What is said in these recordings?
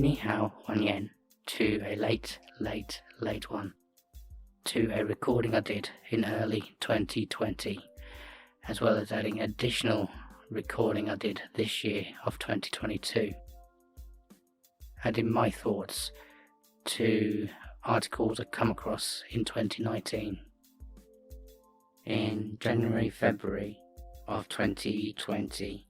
Ni hao, 1 yen, to a late one, to a recording I did in early 2020, as well as adding additional recording I did this year of 2022. Adding my thoughts to articles I come across in 2019. In January, February of 2020,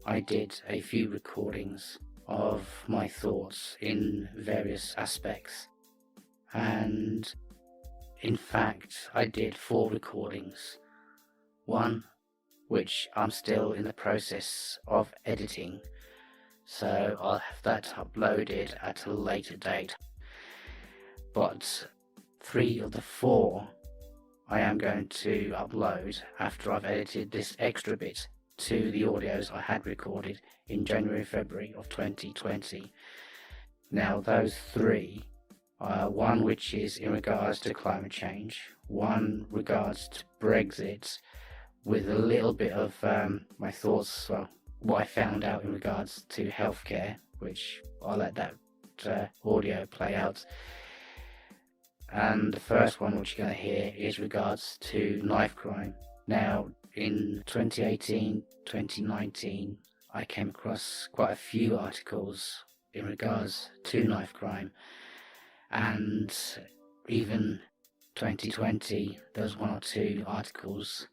I did a few recordings of my thoughts in various aspects, and in fact I did 4 recordings. One which I'm still in the process of editing, so I'll have that uploaded at a later date. But 3 of the 4 I am going to upload after I've edited this extra bit to the audios I had recorded in January, February of 2020. Now those 3 are one which is in regards to climate change, one regards to Brexit, with a little bit of my thoughts, well, what I found out in regards to healthcare, which I'll let that audio play out. And the first one which you're going to hear is regards to knife crime. Now, in 2018, 2019, I came across quite a few articles in regards to knife crime, and even 2020 there was 1 or 2 articles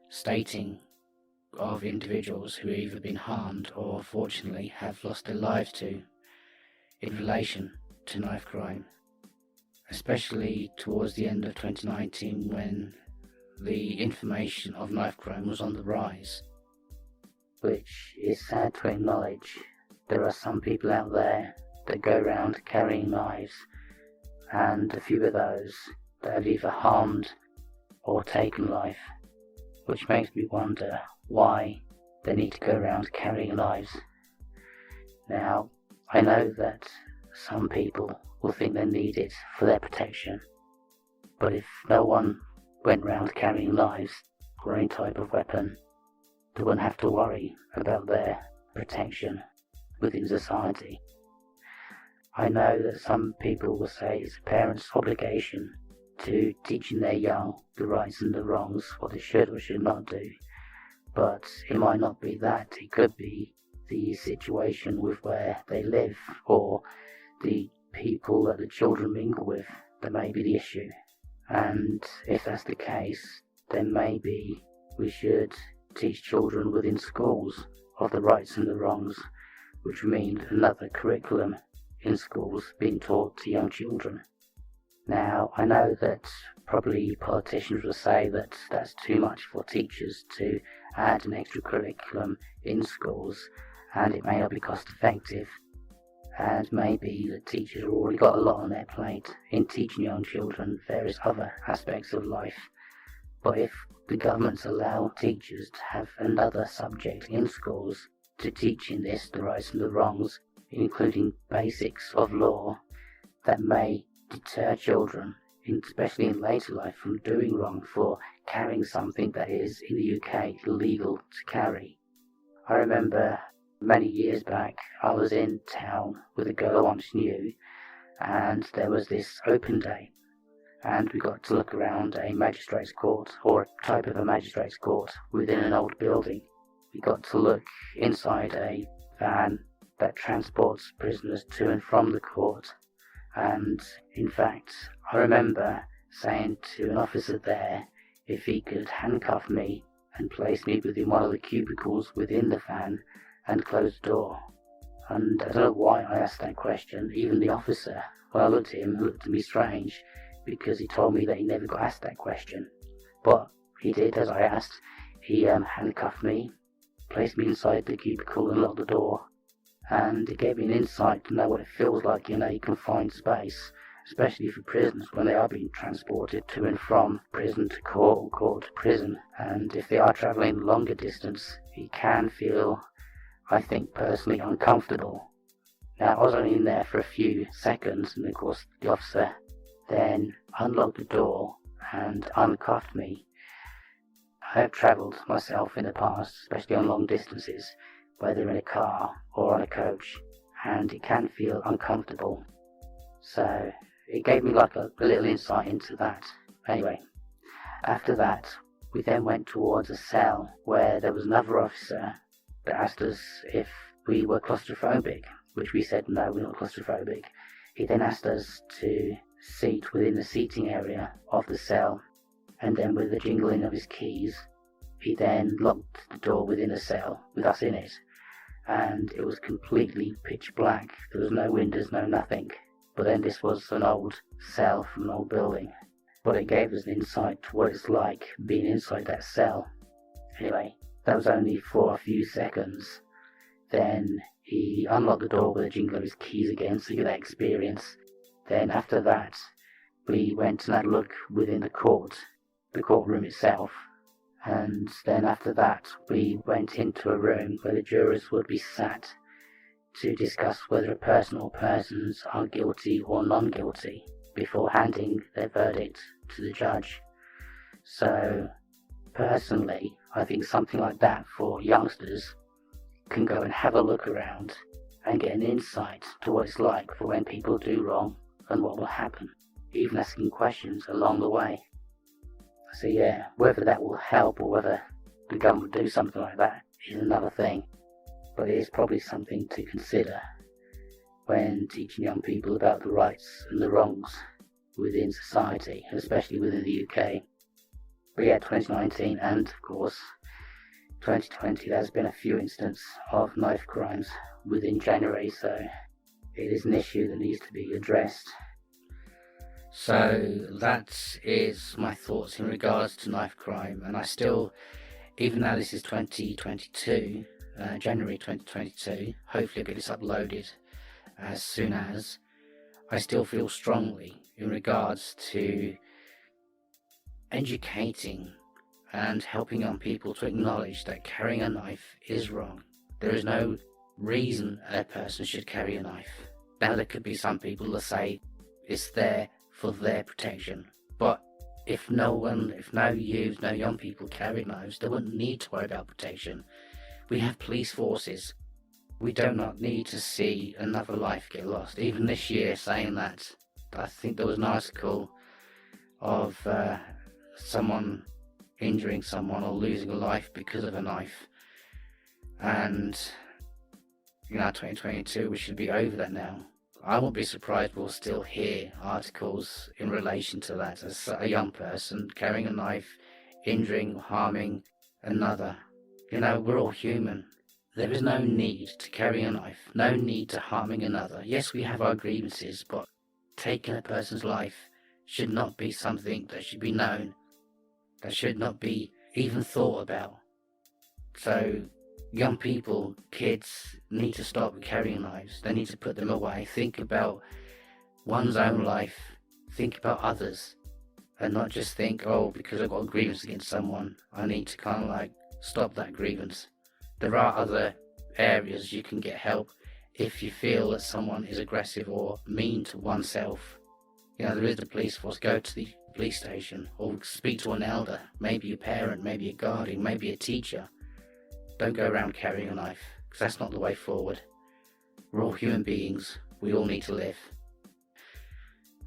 stating of individuals who have either been harmed or fortunately have lost their lives to in relation to knife crime, especially towards the end of 2019 when the information of knife crime was on the rise. Which is sad to acknowledge. There are some people out there that go around carrying knives, and a few of those that have either harmed or taken life, which makes me wonder why they need to go around carrying knives. Now, I know that some people will think they need it for their protection, but if no one went round carrying knives or any type of weapon, they wouldn't have to worry about their protection within society. I know that some people will say it's a parent's obligation to teaching their young the rights and the wrongs, what they should or should not do, but it might not be that. It could be the situation with where they live or the people that the children mingle with that may be the issue. And if that's the case, then maybe we should teach children within schools of the rights and the wrongs, which would mean another curriculum in schools being taught to young children. Now, I know that probably politicians will say that that's too much for teachers to add an extra curriculum in schools, and it may not be cost effective, and maybe the teachers have already got a lot on their plate in teaching young children various other aspects of life. But if the governments allow teachers to have another subject in schools to teaching this, the rights and the wrongs, including basics of law, that may deter children, especially in later life, from doing wrong for carrying something that is in the UK illegal to carry. I remember many years back I was in town with a girl I once knew, and there was this open day, and we got to look around a magistrate's court, or a type of a magistrate's court within an old building. We got to look inside a van that transports prisoners to and from the court, and in fact I remember saying to an officer there if he could handcuff me and place me within one of the cubicles within the van and close the door. And I don't know why I asked that question. Even the officer, when I looked at him, looked at me strange, because he told me that he never got asked that question. But he did as I asked. He handcuffed me, placed me inside the cubicle and locked the door. And it gave me an insight to know what it feels like in a confined space, especially for prisoners when they are being transported to and from prison to court or court to prison. And if they are travelling longer distance, it can feel, I think personally, uncomfortable. Now, I was only in there for a few seconds, and of course the officer then unlocked the door and uncuffed me. I have travelled myself in the past, especially on long distances, whether in a car or on a coach, and it can feel uncomfortable. So it gave me like a little insight into that. Anyway, after that, we then went towards a cell where there was another officer that asked us if we were claustrophobic, which we said no, we're not claustrophobic. He then asked us to seat within the seating area of the cell, and then with the jingling of his keys, he then locked the door within the cell with us in it, and it was completely pitch black. There was no windows, no nothing. But then this was an old cell from an old building. But it gave us an insight to what it's like being inside that cell. Anyway, that was only for a few seconds. Then he unlocked the door with a jingle of his keys again, so you get that experience. Then after that, we went and had a look within the courtroom itself. And then after that, we went into a room where the jurors would be sat to discuss whether a person or persons are guilty or non-guilty before handing their verdict to the judge. So, personally, I think something like that for youngsters can go and have a look around and get an insight to what it's like for when people do wrong and what will happen, even asking questions along the way. So yeah, whether that will help or whether the government will do something like that is another thing. But it is probably something to consider when teaching young people about the rights and the wrongs within society, especially within the UK. But yeah, 2019 and of course 2020, there's been a few instances of knife crimes within January, so it is an issue that needs to be addressed. So that is my thoughts in regards to knife crime, and I still, even though this is 2022, January 2022, hopefully I'll get this uploaded as soon as, I still feel strongly in regards to educating and helping young people to acknowledge that carrying a knife is wrong. There is no reason a person should carry a knife. Now there could be some people that say it's there for their protection, but if no young people carry knives, they wouldn't need to worry about protection. We have police forces. We do not need to see another life get lost. Even this year, saying that, I think there was an article of someone injuring someone or losing a life because of a knife. And 2022, we should be over that now. I won't be surprised we'll still hear articles in relation to that, as a young person carrying a knife, injuring, harming another. We're all human. There is no need to carry a knife, no need to harming another. Yes, we have our grievances, but taking a person's life should not be something that should be known, that should not be even thought about. So, young people, kids, need to stop carrying knives. They need to put them away. Think about one's own life. Think about others. And not just think, because I've got a grievance against someone, I need to kind of stop that grievance. There are other areas you can get help if you feel that someone is aggressive or mean to oneself. There is the police force. Go to the police station or speak to an elder, maybe a parent, maybe a guardian, maybe a teacher. Don't go around carrying a knife, because that's not the way forward. We're all human beings. We all need to live.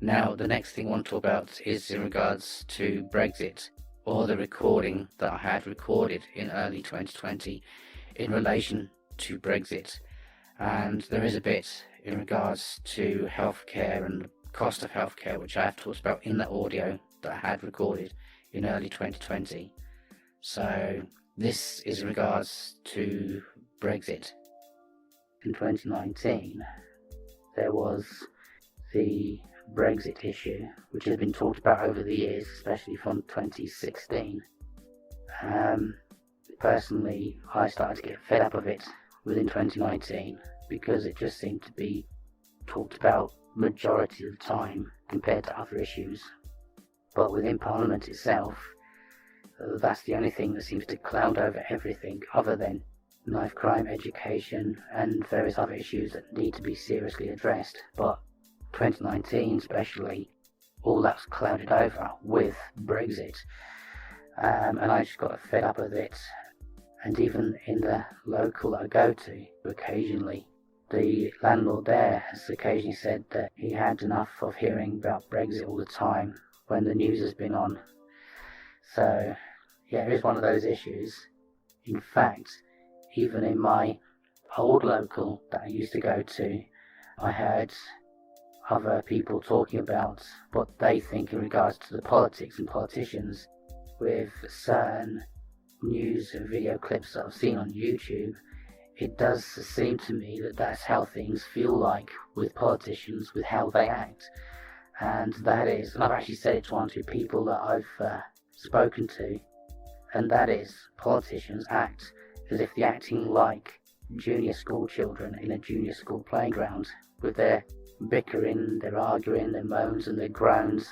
Now, the next thing I want to talk about is in regards to Brexit, or the recording that I had recorded in early 2020 in relation to Brexit. And there is a bit in regards to healthcare and the cost of healthcare, which I have talked about in the audio that I had recorded in early 2020. So this is in regards to Brexit. In 2019, there was the Brexit issue, which has been talked about over the years, especially from 2016. Personally, I started to get fed up of it within 2019 because it just seemed to be talked about majority of the time compared to other issues. But within Parliament itself, that's the only thing that seems to cloud over everything other than knife crime, education, and various other issues that need to be seriously addressed. But 2019 especially, all that's clouded over with Brexit. And I just got fed up with it. And even in the local I go to, occasionally, the landlord there has occasionally said that he had enough of hearing about Brexit all the time when the news has been on. So, yeah, it is one of those issues. In fact, even in my old local that I used to go to, I heard other people talking about what they think in regards to the politics and politicians with certain news and video clips that I've seen on YouTube. It does seem to me that that's how things feel like with politicians, with how they act. And that is, and I've actually said it to one or two people that I've spoken to, and that is, politicians act as if they're acting like junior school children in a junior school playground, with their bickering, their arguing, their moans and their groans.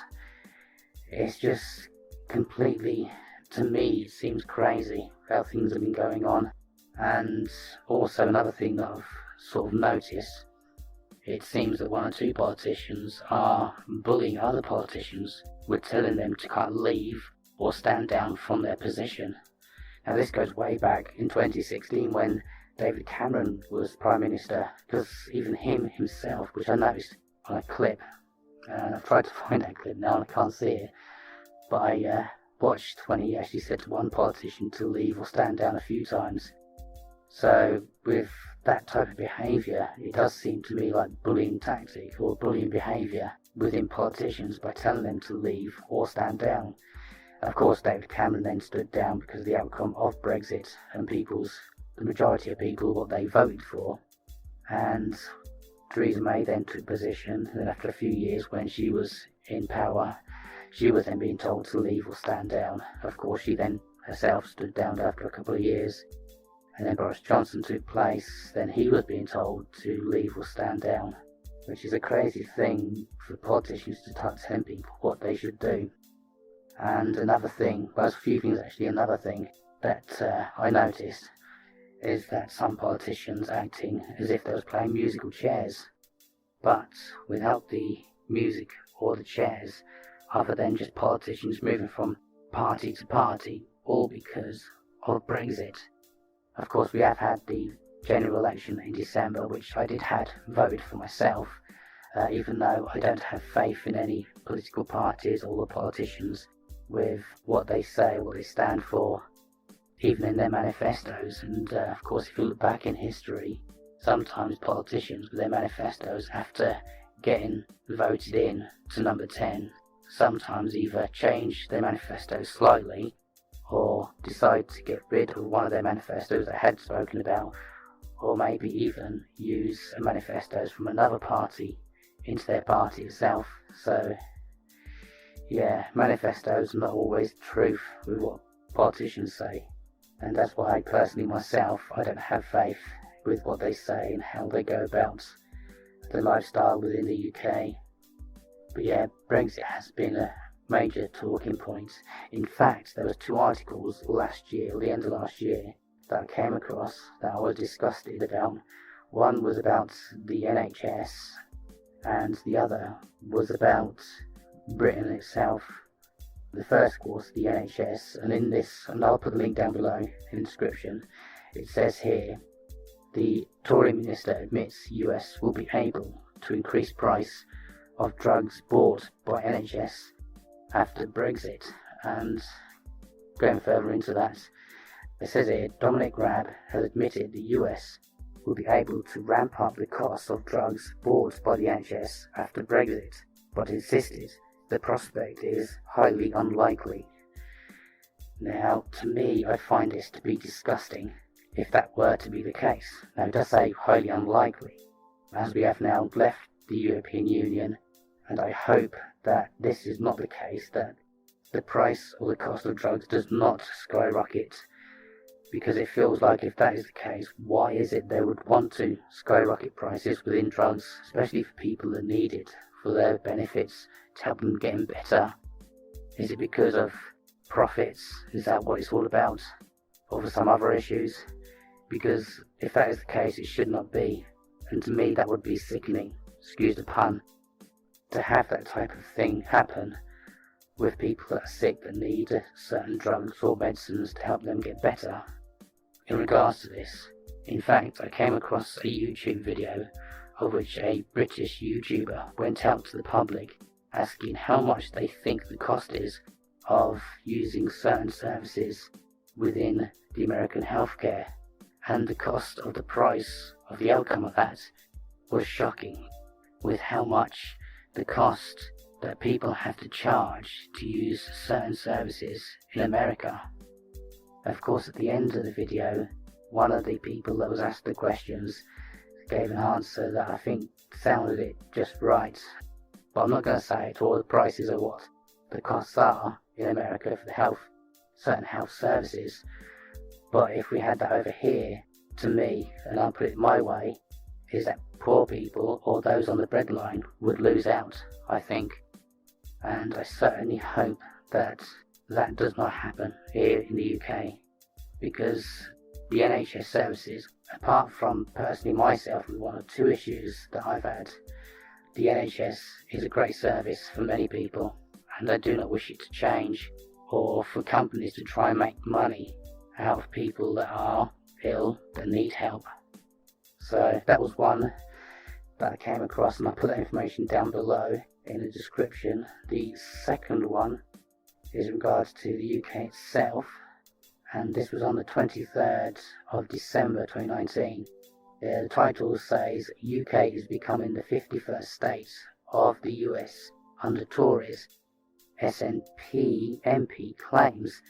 It's just completely, to me, it seems crazy how things have been going on. And also another thing that I've sort of noticed, it seems that one or two politicians are bullying other politicians with telling them to kind of leave or stand down from their position. Now this goes way back in 2016 when David Cameron was Prime Minister, because even himself, which I noticed on a clip, and I've tried to find that clip now and I can't see it, but I watched when he actually said to one politician to leave or stand down a few times. So with that type of behaviour, it does seem to me like bullying tactic or bullying behaviour within politicians by telling them to leave or stand down. Of course, David Cameron then stood down because of the outcome of Brexit and the majority of people, what they voted for. And Theresa May then took position, and then after a few years when she was in power, she was then being told to leave or stand down. Of course, she then herself stood down after a couple of years. And then Boris Johnson took place, then he was being told to leave or stand down, which is a crazy thing for politicians to start telling people what they should do. And another thing, well, there's a few things actually, another thing that I noticed is that some politicians acting as if they was playing musical chairs, but without the music or the chairs, other than just politicians moving from party to party, all because of Brexit. Of course, we have had the general election in December, which I had voted for myself, even though I don't have faith in any political parties or the politicians with what they say, what they stand for, even in their manifestos. And of course, if you look back in history, sometimes politicians with their manifestos, after getting voted in to number 10, sometimes either change their manifestos slightly or decide to get rid of one of their manifestos they had spoken about, or maybe even use manifestos from another party into their party itself. So yeah, manifestos are not always the truth with what politicians say, and that's why I personally myself, I don't have faith with what they say and how they go about the lifestyle within the UK. But yeah, Brexit has been a major talking point. In fact, there was 2 articles last year, or the end of last year, that I came across that I was disgusted about. One was about the NHS, and the other was about Britain itself. The first was the NHS, and in this, and I'll put the link down below in the description, it says here, the Tory minister admits US will be able to increase price of drugs bought by NHS after Brexit. And going further into that, it says here, Dominic Raab has admitted the US will be able to ramp up the cost of drugs bought by the NHS after Brexit, but insisted the prospect is highly unlikely. Now, to me, I find this to be disgusting if that were to be the case. Now, it does say highly unlikely, as we have now left the European Union, and I hope that this is not the case, that the price or the cost of drugs does not skyrocket, because it feels like if that is the case, why is it they would want to skyrocket prices within drugs, especially for people that need it, for their benefits, to help them getting better? Is it because of profits? Is that what it's all about? Or for some other issues? Because if that is the case, it should not be. And to me, that would be sickening, excuse the pun, to have that type of thing happen with people that are sick, that need certain drugs or medicines to help them get better. In regards to this, In fact, I came across a YouTube video of which a British YouTuber went out to the public asking how much they think the cost is of using certain services within the American healthcare, and the cost of the price of the outcome of that was shocking, with how much the cost that people have to charge to use certain services in America. Of course, at the end of the video, one of the people that was asked the questions gave an answer that I think sounded it just right. But I'm not going to say it, all the prices are what the costs are in America for certain health services. But if we had that over here, to me, and I'll put it my way, is that poor people or those on the breadline would lose out, I think. And I certainly hope that that does not happen here in the UK, because the NHS services, apart from personally myself with one or two issues that I've had, the NHS is a great service for many people, and I do not wish it to change, or for companies to try and make money out of people that are ill, that need help. So that was one that I came across, and I put that information down below in the description. The second one is in regards to the UK itself, and this was on the 23rd of December 2019. The title says, UK is becoming the 51st state of the US under Tories. SNP MP claims.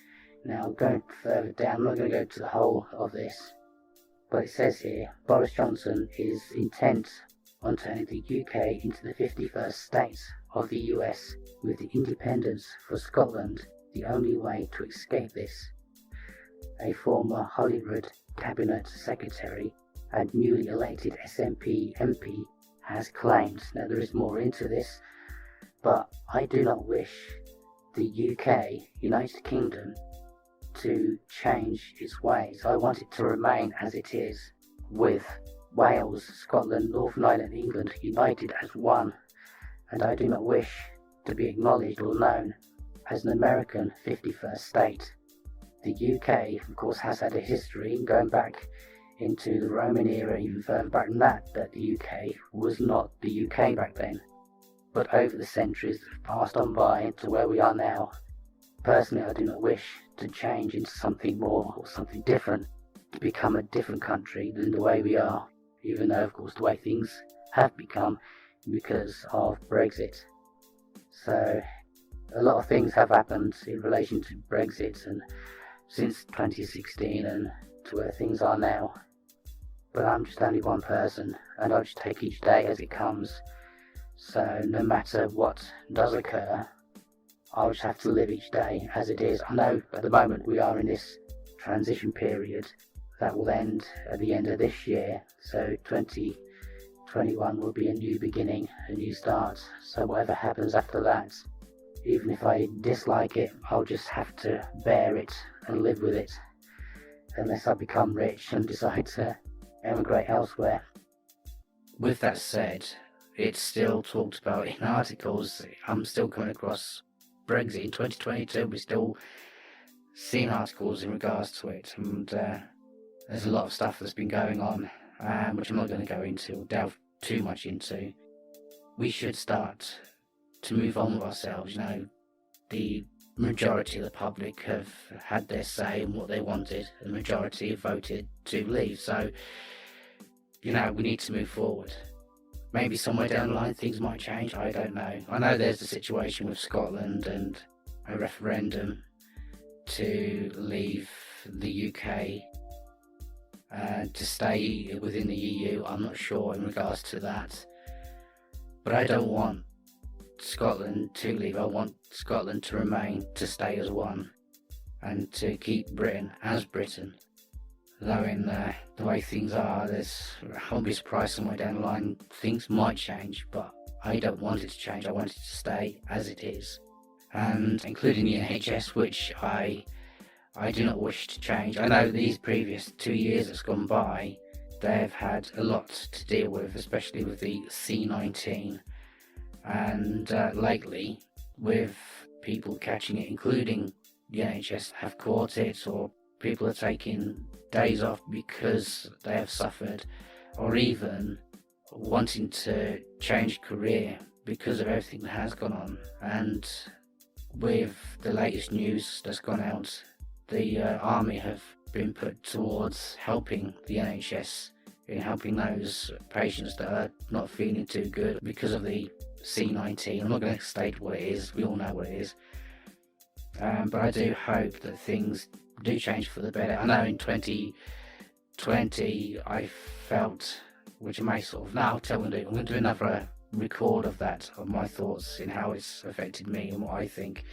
Now, going further down, I'm not going to go to the whole of this, but it says here, Boris Johnson is intent on turning the UK into the 51st state of the US, with the independence for Scotland the only way to escape this. A former Holyrood Cabinet Secretary and newly elected SNP MP has claimed. Now, there is more into this, but I do not wish the UK, United Kingdom, to change its ways. I want it to remain as it is, with Wales, Scotland, Northern Ireland, England united as one, and I do not wish to be acknowledged or known as an American 51st state. The UK, of course, has had a history going back into the Roman era, even further back than that the UK was not the UK back then. But over the centuries that have passed on by to where we are now, personally I do not wish to change into something more or something different, to become a different country than the way we are, even though of course the way things have become because of Brexit. So a lot of things have happened in relation to Brexit and since 2016 and to where things are now. But I'm just only one person, and I'll just take each day as it comes. So no matter what does occur, I'll just have to live each day as it is. I know at the moment we are in this transition period that will end at the end of this year. So 2021 will be a new beginning, a new start. So whatever happens after that, even if I dislike it, I'll just have to bear it and live with it, unless I become rich and decide to emigrate elsewhere. With that said, it's still talked about in articles. I'm still coming across Brexit in 2022. We're still seeing articles in regards to it, and there's a lot of stuff that's been going on, which I'm not going to go into or delve too much into. We should start to move on with ourselves. You know, the majority of the public have had their say in what they wanted, and the majority have voted to leave. So, you know, we need to move forward. Maybe somewhere down the line things might change, I don't know. I know there's a situation with Scotland and a referendum to leave the UK, to stay within the EU. I'm not sure in regards to that. But I don't want Scotland to leave. I want Scotland to remain, to stay as one, and to keep Britain as Britain. Though in the way things are, I won't be surprised somewhere down the line things might change, but I don't want it to change. I want it to stay as it is, and including the NHS, which I do not wish to change. I know these previous 2 years that's gone by, they've had a lot to deal with, especially with the C-19, and lately with people catching it, including the NHS have caught it, or people are taking days off because they have suffered, or even wanting to change career because of everything that has gone on. And with the latest news that's gone out, the army have been put towards helping the NHS in helping those patients that are not feeling too good because of the C19. I'm not going to state what it is, we all know what it is. But I do hope that things do change for the better. I know in 2020 I felt, which I may sort of now tell them to do, I'm going to do another record of that, of my thoughts in how it's affected me and what I think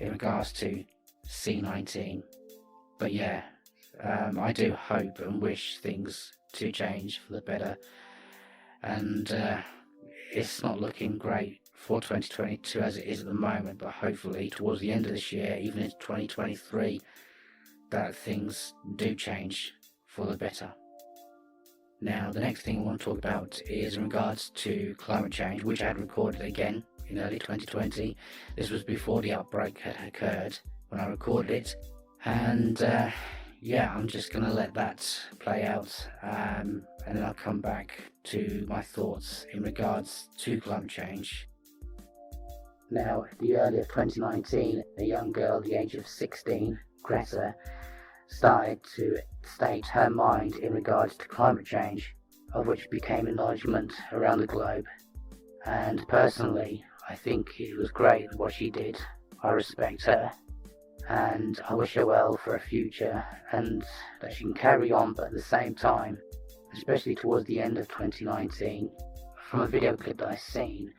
in regards to C19. But yeah, I do hope and wish things to change for the better, and it's not looking great for 2022 as it is at the moment, but hopefully towards the end of this year, even into 2023, that things do change for the better. Now, the next thing I want to talk about is in regards to climate change, which I had recorded again in early 2020. This was before the outbreak had occurred when I recorded it, and yeah, I'm just going to let that play out, and then I'll come back to my thoughts in regards to climate change. Now, the early of 2019, a young girl at the age of 16, Greta, started to state her mind in regards to climate change, of which became acknowledgement around the globe. And personally, I think it was great what she did. I respect her, and I wish her well for her future, and that she can carry on, but at the same time, especially towards the end of 2019, from a video clip that I've seen,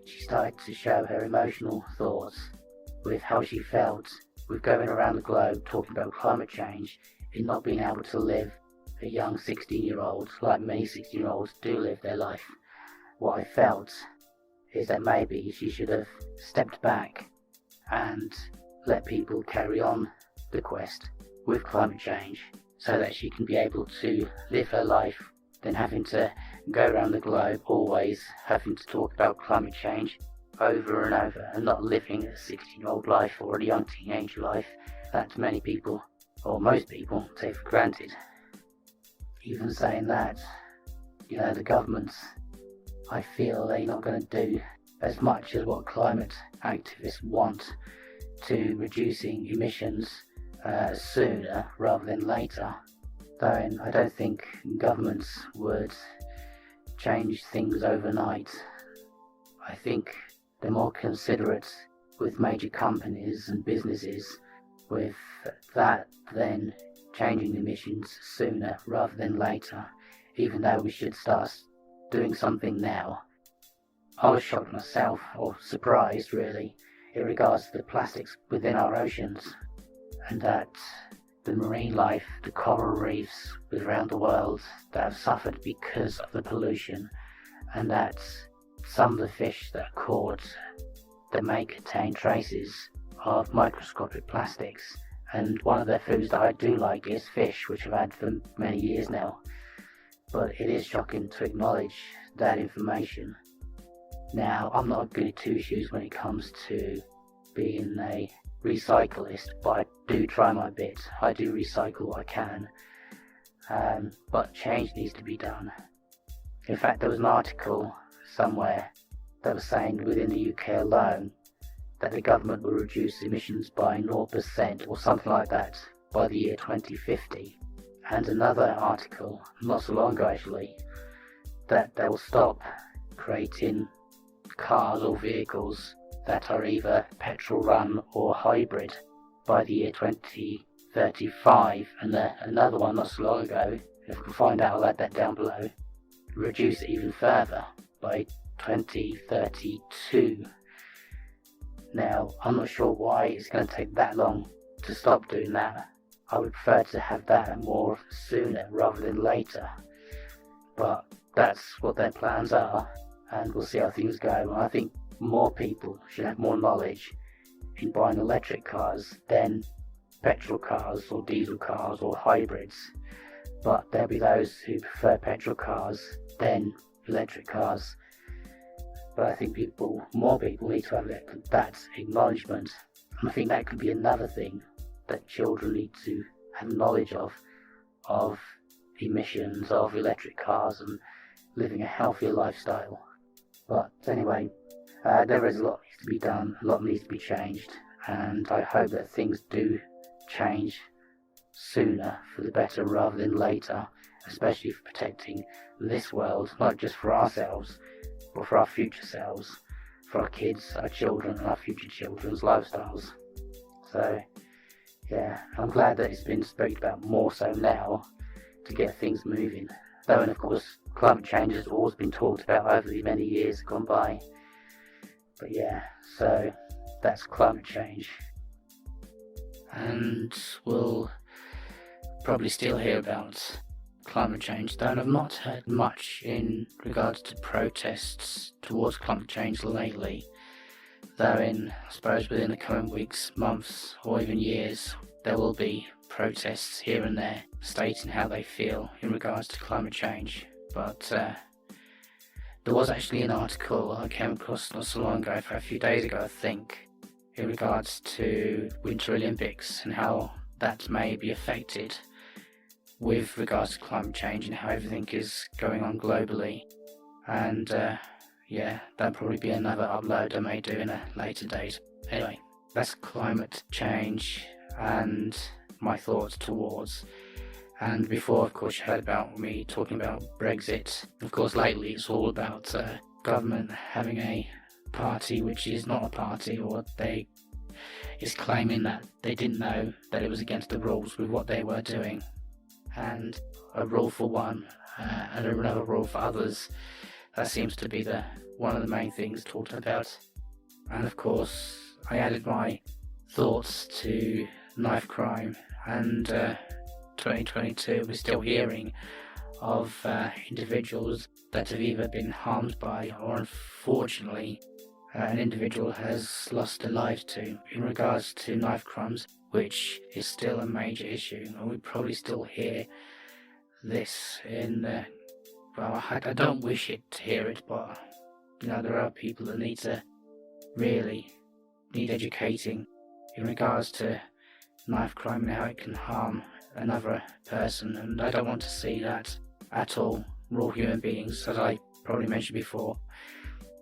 she started to show her emotional thoughts with how she felt with going around the globe talking about climate change and not being able to live a young 16-year-old, like many 16-year-olds do live their life. What I felt is that maybe she should have stepped back and let people carry on the quest with climate change so that she can be able to live her life than having to go around the globe always having to talk about climate change over and over and not living a 16-year-old life or a young teenage life that many people, or most people, take for granted. Even saying that, the governments, I feel they're not going to do as much as what climate activists want to reducing emissions sooner rather than later. Though I don't think governments would change things overnight. I think they're more considerate with major companies and businesses with that than changing emissions sooner rather than later, even though we should start doing something now. I was shocked myself, or surprised really, in regards to the plastics within our oceans, and that the marine life, the coral reefs around the world that have suffered because of the pollution, and that some of the fish that are caught that may contain traces of microscopic plastics. And one of the foods that I do like is fish, which I've had for many years now. But it is shocking to acknowledge that information. Now, I'm not a goody two-shoes when it comes to being a recyclist, but I do try my bit. I do recycle what I can, but change needs to be done. In fact, there was an article somewhere that was saying within the UK alone that the government will reduce emissions by 0% or something like that by the year 2050. And another article, not so long ago actually, that they will stop creating cars or vehicles that are either petrol run or hybrid by the year 2035. And another one not so long ago, if we can find out, I'll add that down below, reduce it even further by 2032. Now, I'm not sure why it's going to take that long to stop doing that. I would prefer to have that more sooner rather than later. But that's what their plans are, and we'll see how things go. And I think more people should have more knowledge in buying electric cars than petrol cars or diesel cars or hybrids. But there'll be those who prefer petrol cars than electric cars. But I think more people need to have that acknowledgement. And I think that could be another thing that children need to and knowledge of emissions of electric cars and living a healthier lifestyle. But anyway, there is a lot needs to be done, a lot needs to be changed, and I hope that things do change sooner for the better rather than later, especially for protecting this world, not just for ourselves, but for our future selves, for our kids, our children, and our future children's lifestyles. So, yeah, I'm glad that it's been spoken about more so now to get things moving. Though, and of course, climate change has always been talked about over the many years gone by. But yeah, so that's climate change. And we'll probably still hear about climate change, though I've not heard much in regards to protests towards climate change lately. Though I suppose within the coming weeks, months, or even years, there will be protests here and there stating how they feel in regards to climate change. But there was actually an article I came across not so long ago, a few days ago I think, in regards to Winter Olympics and how that may be affected with regards to climate change and how everything is going on globally. And yeah, that'll probably be another upload I may do in a later date. Anyway, that's climate change and my thoughts towards. And before, of course, you heard about me talking about Brexit. Of course, lately it's all about government having a party which is not a party, or they is claiming that they didn't know that it was against the rules with what they were doing. And a rule for one and another rule for others. That seems to be one of the main things talked about. And of course, I added my thoughts to knife crime, and 2022 we're still hearing of individuals that have either been harmed by, or unfortunately an individual has lost their lives to, in regards to knife crimes, which is still a major issue, and we probably still hear this in well, I don't wish it to hear it, but there are people that need educating in regards to knife crime and how it can harm another person, and I don't want to see that at all. We're all human beings, as I probably mentioned before.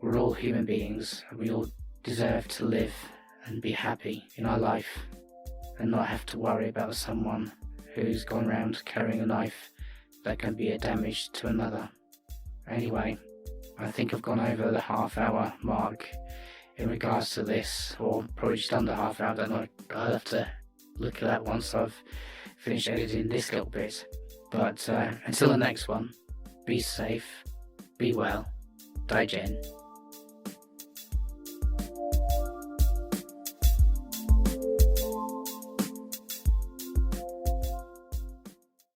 We're all human beings, and we all deserve to live and be happy in our life and not have to worry about someone who's gone around carrying a knife that can be a damage to another. Anyway, I think I've gone over the half-hour mark in regards to this, or probably just under half hour. I don't know, I'll have to look at that once I've finished editing this little bit. But until the next one, be safe, be well, die gen.